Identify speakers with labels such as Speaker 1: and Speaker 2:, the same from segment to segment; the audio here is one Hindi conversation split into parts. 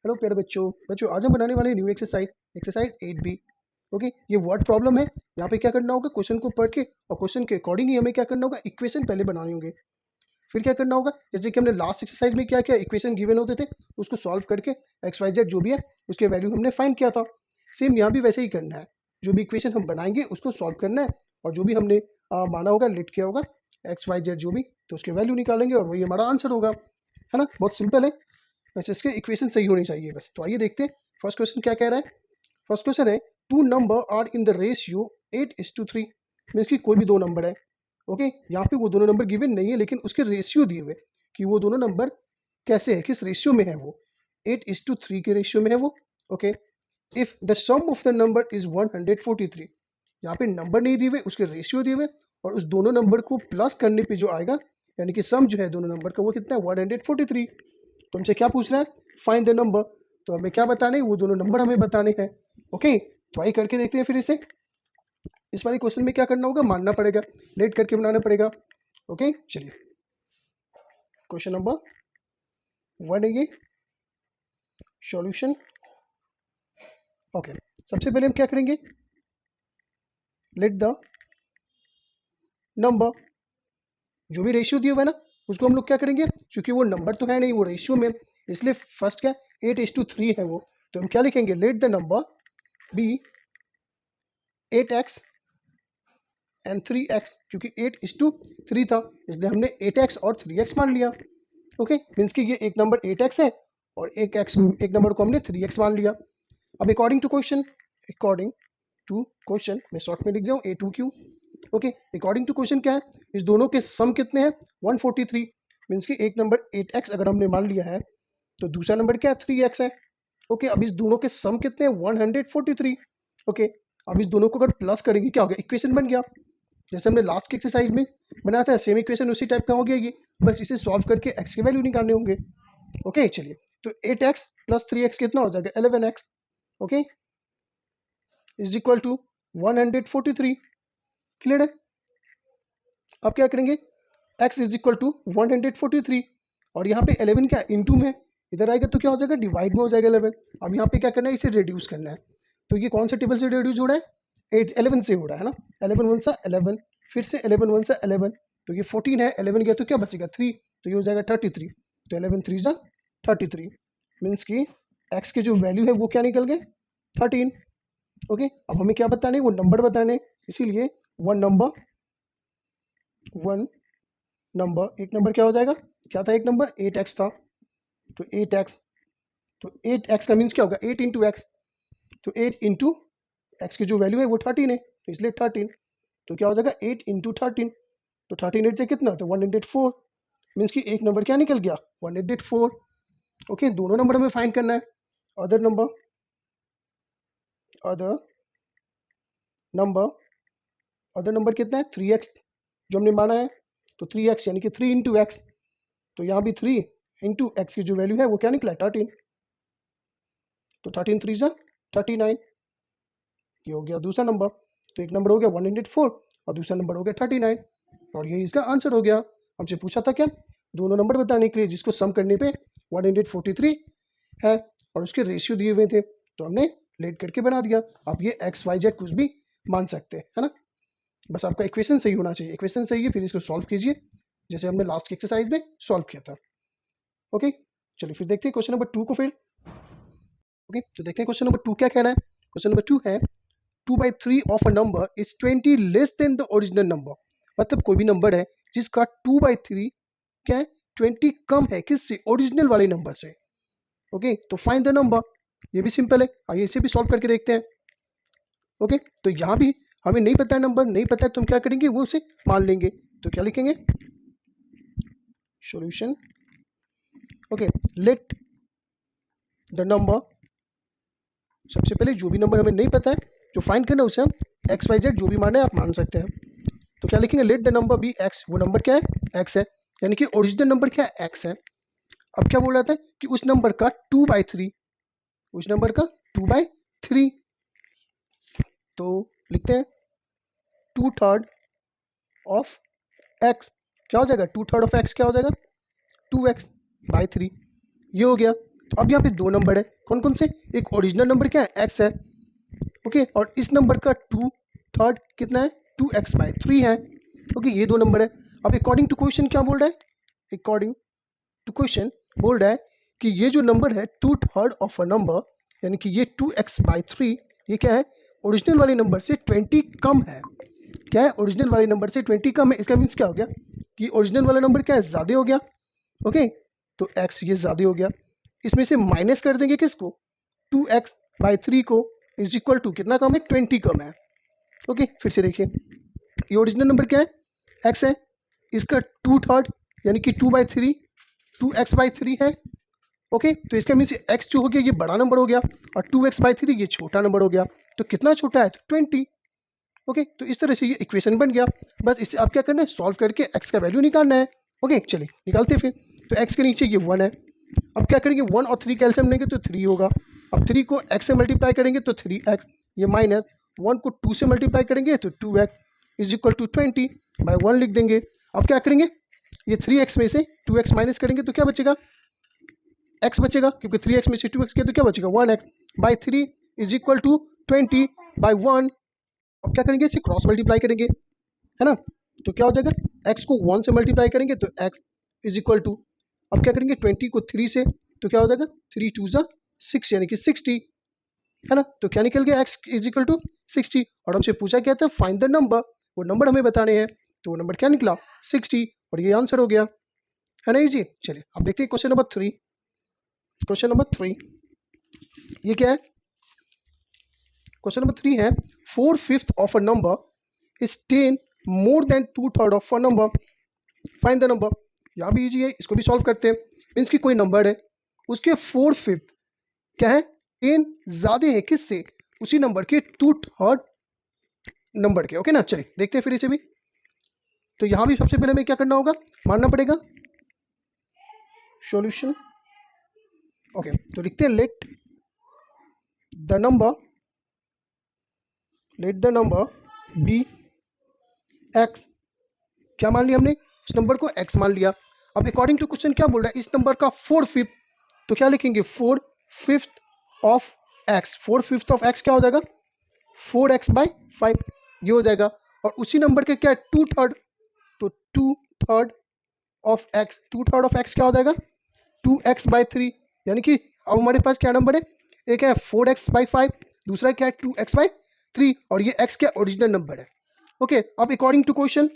Speaker 1: हेलो प्यारे बच्चों आज हम बनाने वाले न्यू एक्सरसाइज 8B। ओके, ये वर्ड प्रॉब्लम है। यहाँ पे क्या करना होगा, क्वेश्चन को पढ़ के और क्वेश्चन के अकॉर्डिंग ही हमें क्या करना होगा, इक्वेशन पहले बनाने होंगे। फिर क्या करना होगा, जैसे कि हमने लास्ट एक्सरसाइज में क्या किया, इक्वेशन गिवन होते थे उसको सॉल्व करके एक्स वाई जेड जो भी है उसके वैल्यू हमने फाइंड किया था। सेम यहाँ भी वैसे ही करना है। जो भी इक्वेशन हम बनाएंगे उसको सॉल्व करना है और जो भी हमने माना होगा, लिट किया होगा एक्स वाई जेड जो भी, तो उसके वैल्यू निकालेंगे और वही हमारा आंसर होगा। है ना, बहुत सिंपल है। बस इसके इक्वेशन सही होनी चाहिए बस। तो आइए देखते हैं फर्स्ट क्वेश्चन क्या कह रहा है। फर्स्ट क्वेश्चन है, two number are in the ratio 8:3। Means कि कोई भी दो नंबर है। ओके, यहाँ पे वो दोनों नंबर गिवन नहीं है लेकिन उसके रेशियो दिए हुए कि वो दोनों नंबर कैसे है, किस रेशियो में है वो। 8:3 के रेशियो में है वो। Okay, if the sum of the number is 143। यहाँ पे नंबर नहीं दिए हुए, उसके रेशियो दिए हुए और उस दोनों नंबर को प्लस करने पे जो आएगा, यानी कि सम जो है दोनों नंबर का वो कितना है, 143। तो हमसे क्या पूछ रहा है, फाइंड द नंबर। तो हमें क्या बताने हैं, वो दोनों नंबर हमें बताने हैं। ओके, तो आइए करके देखते हैं फिर इसे। इस वाले क्वेश्चन में क्या करना होगा, मानना पड़ेगा, लेट करके बनाना पड़ेगा। ओके, चलिए क्वेश्चन नंबर 1 है ये, सॉल्यूशन। ओके, सबसे पहले हम क्या करेंगे, लेट द नंबर, जो भी रेशियो दिया हुआ है ना उसको हम लोग क्या करेंगे, क्योंकि वो नंबर तो है नहीं, वो रेशियो में, इसलिए फर्स्ट क्या 8:3 है वो। तो हम क्या लिखेंगे, let the number be 8x and 3x, क्योंकि 8:3 था इसलिए हमने 8x और 3x मान लिया। ओके, मीन्स कि ये एक नंबर 8x है और एक नंबर को हमने 3x मान लिया। अब अकॉर्डिंग टू क्वेश्चन मैं शॉर्ट में लिख जाऊँ A2Q। Okay, according to question क्या है, इस दोनों के सम कितने हैं, 143। मीन्स कि एक नंबर 8x अगर हमने मान लिया है तो दूसरा नंबर क्या है, 3x है। ओके, अब इस दोनों के सम कितने हैं, 143। ओके, अब इस दोनों को अगर प्लस करेंगे क्या हो गया, इक्वेशन बन गया। जैसे हमने लास्ट की एक्सरसाइज में बनाया था, सेम इक्वेशन उसी टाइप का हो गया ये। बस इसे सॉल्व करके x की वैल्यू निकालने होंगे। ओके, चलिए, तो 8x प्लस 3x कितना हो जाएगा, 11x। Okay, is equal to 143। Clear है। अब क्या करेंगे, x इज इक्वल टू 143 और यहाँ पे 11 क्या इंटू में, इधर आएगा तो क्या हो जाएगा, डिवाइड में हो जाएगा 11। अब यहाँ पे क्या करना है, इसे रिड्यूस करना है। तो ये कौन से टेबल से रिड्यूस हो रहा है, 11 से हो रहा है ना। 11 वन सा 11, फिर से 11 वन सा 11, तो ये 14 है, 11 गया तो क्या बचेगा 3, तो ये हो जाएगा 33। तो 11 3 सा 33, मीन्स कि x के जो वैल्यू है वो क्या निकल गए, 13। ओके, अब हमें क्या बताने, वो नंबर बताने, इसीलिए वन नंबर एक नंबर क्या हो जाएगा, क्या था एक नंबर 8x था, तो 8x, तो 8x का मीन्स क्या होगा, 8 इंटू एक्स। तो 8 इंटू एक्स की जो वैल्यू है वो 13 है, तो इसलिए 13। तो क्या हो जाएगा 8 इंटू 13, तो 13 8 से कितना, तो 104। मीन्स कि एक नंबर क्या निकल गया, 104। ओके, दोनों नंबर हमें फाइंड करना है। Other number other number other number कितना है, 3x जो हमने माना है, तो 3x यानी कि 3 इंटू एक्स। तो यहाँ भी 3 इंटू एक्स की जो वैल्यू है वो क्या निकला, 13। तो 13 3 सा 39, ये हो गया दूसरा नंबर। तो एक नंबर हो गया 104 और दूसरा नंबर हो गया 39 और ये इसका आंसर हो गया। हमसे पूछा था क्या, दोनों नंबर बताने के लिए जिसको सम करने पे 143 है और उसके रेशियो दिए हुए थे, तो हमने लेट करके बना दिया। आप ये एक्स वाई जेड कुछ भी मान सकते हैं, है ना। बस आपका इक्वेशन सही होना चाहिए, इक्वेशन सही है फिर इसको सॉल्व कीजिए जैसे हमने लास्ट की एक्सरसाइज में सॉल्व किया था। ओके, चलिए फिर देखते हैं क्वेश्चन नंबर 2 को फिर। ओके, तो देखते हैं क्वेश्चन नंबर 2 क्या कह रहा है। क्वेश्चन नंबर 2 है, 2/3 of a number is 20 less than the original number. मतलब कोई भी नंबर है जिसका 2/3 क्या है, 20 कम है किससे, ओरिजिनल वाले नंबर से। ओके, तो फाइंड द नंबर, ये भी सिंपल है, आइए इसे भी सॉल्व करके देखते हैं। ओके, तो यहाँ भी हमें नहीं पता है, नंबर नहीं पता है तो हम क्या करेंगे, वो उसे मान लेंगे। तो क्या लिखेंगे, solution. Okay, late the number, सबसे पहले जो भी नंबर हमें नहीं पता है, जो फाइंड करना है उसे हम एक्स वाई जेड जो भी माने आप मान सकते हैं। तो क्या लिखेंगे, let the number be x, वो नंबर क्या है, एक्स है, यानी कि ओरिजिनल नंबर क्या है, एक्स है। अब क्या बोल रहा था कि उस नंबर का 2/3, उस नंबर का 2/3, तो लिखते हैं 2/3 ऑफ एक्स। क्या हो जाएगा, 2/3 ऑफ एक्स क्या हो जाएगा, 2x/3, ये हो गया। तो अब यहाँ पे दो नंबर है, कौन कौन से, एक ओरिजिनल नंबर क्या है x है, ओके, और इस नंबर का टू थर्ड कितना है 2x/3 है, ओके, ये दो नंबर है। अब अकॉर्डिंग टू क्वेश्चन क्या बोल रहा है, अकॉर्डिंग टू क्वेश्चन बोल रहा है कि ये जो नंबर है 2/3 ऑफ अ नंबर, यानी कि ये 2x/3 ये क्या है, ओरिजिनल वाले नंबर से 20 कम है। क्या है, ओरिजिनल वाले नंबर से 20 कम है, इसका मीन्स क्या हो गया कि ओरिजिनल वाला नंबर क्या है, ज़्यादा हो गया, ओके, तो x ये ज़्यादा हो गया। इसमें से माइनस कर देंगे किसको, 2x/3 को, इज इक्वल टू कितना कम है, 20 कम है, ओके। फिर से देखिए, ये ओरिजिनल नंबर क्या है, x है, इसका 2/3 यानी कि 2/3 2x/3 है, ओके, तो इसका मीन्स x जो हो गया ये बड़ा नंबर हो गया और 2x/3 ये छोटा नंबर हो गया। तो कितना छोटा है, तो 20, ओके। तो इस तरह से ये इक्वेशन बन गया। बस इससे आप क्या करना है, सॉल्व करके x का वैल्यू निकालना है, ओके। चलिए निकालते हैं फिर। तो x के नीचे ये 1 है, अब क्या करेंगे 1 और 3 कैल्सियम लेंगे तो 3 होगा। अब 3 को x से मल्टीप्लाई करेंगे तो 3x, ये माइनस 1 को 2 से मल्टीप्लाई करेंगे तो 2x इज इक्वल टू 20/1 लिख देंगे। अब क्या करेंगे, ये 3x में से 2x माइनस करेंगे तो क्या बचेगा, x बचेगा, क्योंकि 3x में से 2x किया तो क्या बचेगा 1x/3 इज इक्वल टू 20/1। अब क्या करेंगे, इसे क्रॉस मल्टीप्लाई करेंगे, है ना, तो क्या हो जाएगा, x को 1 से मल्टीप्लाई करेंगे तो x इज इक्वल टू, अब क्या करेंगे 20 को 3 से, तो क्या हो जाएगा 3 2 6 यानी कि 60, है ना, तो क्या निकल गया x इज इक्वल टू 60। और हमसे पूछा क्या था, फाइंड द नंबर, वो नंबर हमें बताने हैं, तो वो नंबर क्या निकला 60, और ये आंसर हो गया, है ना इजी। चलिए अब देखते हैं क्वेश्चन नंबर 3। क्वेश्चन नंबर 3 ये क्या है, क्वेश्चन नंबर 3 है 4/5 of a number is 10 more than 2/3 of a number, find the number. यहाँ भी इजी है, इसको भी सॉल्व करते हैं। मीन्स की कोई नंबर है, उसके 4/5 क्या है, 10 ज्यादा है किससे, उसी नंबर के 2/3 नंबर के, ओके ना। चलिए देखते हैं फिर इसे भी। तो यहाँ भी सबसे पहले हमें क्या करना होगा, मानना पड़ेगा सॉल्यूशन, ओके। तो लिखते हैं let the number be x, क्या मान लिया हमने, इस नंबर को x मान लिया। अब अकॉर्डिंग टू क्वेश्चन क्या बोल रहा है, इस नंबर का 4/5, तो क्या लिखेंगे 4/5 ऑफ x, 4/5 ऑफ x क्या हो जाएगा 4x/5 ये हो जाएगा। और उसी नंबर के क्या है 2/3, तो 2/3 ऑफ x, 2/3 ऑफ x क्या हो जाएगा 2x/3, यानी कि अब हमारे पास क्या नंबर है, एक है 4x/5, दूसरा क्या है 2x/3, और ये x क्या ओरिजिनल नंबर है, ओके। अब अकॉर्डिंग टू क्वेश्चन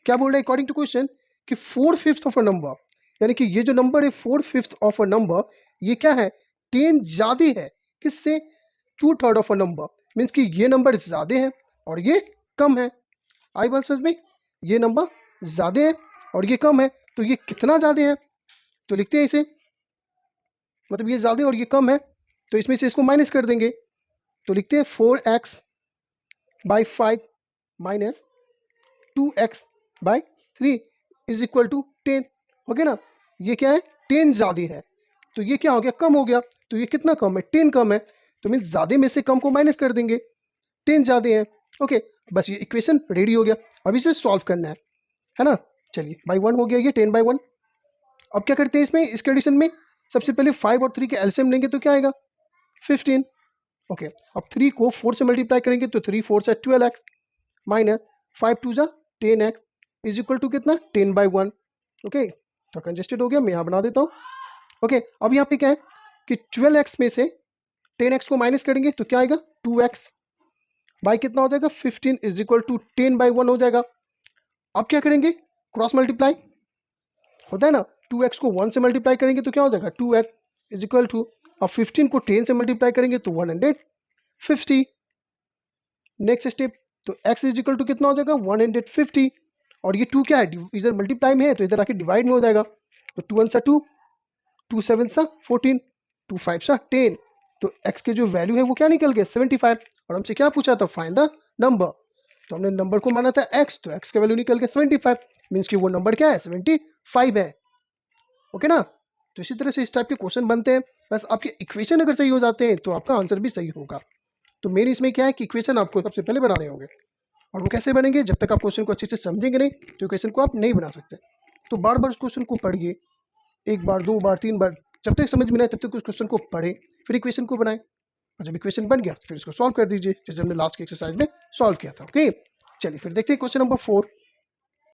Speaker 1: क्या बोल रहे हैं, अकॉर्डिंग टू क्वेश्चन कि 4/5 ऑफ अ नंबर, यानी कि ये जो नंबर है 4/5 ऑफ अ नंबर ये क्या है 10 ज्यादा है किससे 2/3 ऑफ अ नंबर, मीन्स कि ये नंबर ज्यादा है और ये कम है। आई बात समझ में, ये नंबर ज्यादा है और ये कम है, तो ये कितना ज्यादा है, तो लिखते हैं इसे, मतलब ये ज्यादा और ये कम है, तो इसमें से इसको माइनस कर देंगे, तो लिखते हैं 4x/5 minus 2x/3 is equal to 10, हो गया ना। ये क्या है 10 ज्यादा है, तो ये क्या हो गया कम हो गया, तो ये कितना कम है 10 कम है, तो मीन ज्यादा में से कम को माइनस कर देंगे, 10 ज्यादा है, ओके। बस ये इक्वेशन रेडी हो गया, अब इसे सॉल्व करना है ना। चलिए बाई 1 हो गया ये 10/1। अब क्या करते हैं इसमें, इस कंडीशन में सबसे पहले 5 और 3 के एलसीएम लेंगे तो क्या आएगा 15, ओके। अब 3 को 4 से मल्टीप्लाई करेंगे तो 3 4 से 12x minus 5 2 10x is equal to कितना 10/1, ओके। तो कंजेस्टेड हो गया, मैं यहाँ बना देता हूँ, ओके। अब यहाँ पे क्या है कि 12x में से 10x को माइनस करेंगे तो क्या आएगा 2x बाई कितना हो जाएगा 15 इज इक्वल टू 10/1 हो जाएगा। अब क्या करेंगे क्रॉस मल्टीप्लाई होता है ना, 2x को 1 से मल्टीप्लाई करेंगे तो क्या हो जाएगा 2x इज इक्वल टू, अब 15 को 10 से मल्टीप्लाई करेंगे तो 150। नेक्स्ट स्टेप, तो x इज इक्वल टू कितना हो जाएगा 150, और ये 2 क्या है इधर मल्टीप्लाई में है तो इधर आके डिवाइड में हो जाएगा, तो 2 1 2 2 7 14 2 5 10, तो x के जो वैल्यू है वो क्या निकल गया 75। और हमसे क्या पूछा था फाइंड द नंबर, तो हमने नंबर को माना था x, तो x का वैल्यू निकल गया 75, मीन्स कि वो नंबर क्या है 75 है, ओके ना। तो इसी तरह से इस टाइप के क्वेश्चन बनते हैं, बस आपके इक्वेशन अगर सही हो जाते हैं तो आपका आंसर भी सही होगा। तो मेन इसमें क्या है कि इक्वेशन आपको सबसे पहले बनाने होंगे, और वो कैसे बनेंगे, जब तक आप क्वेश्चन को अच्छे से समझेंगे नहीं तो क्वेश्चन को आप नहीं बना सकते। तो बार बार उस क्वेश्चन को पढ़िए, एक बार, दो बार, तीन बार, जब तक समझ में ना आए तब तक उस क्वेश्चन को पढ़ें, फिर इक्वेशन को बनाएं, और जब इक्वेशन बन गया फिर इसको सॉल्व कर दीजिए, जैसे हमने लास्ट के एक्सरसाइज में सॉल्व किया था। ओके, चलिए फिर देखते हैं क्वेश्चन नंबर 4।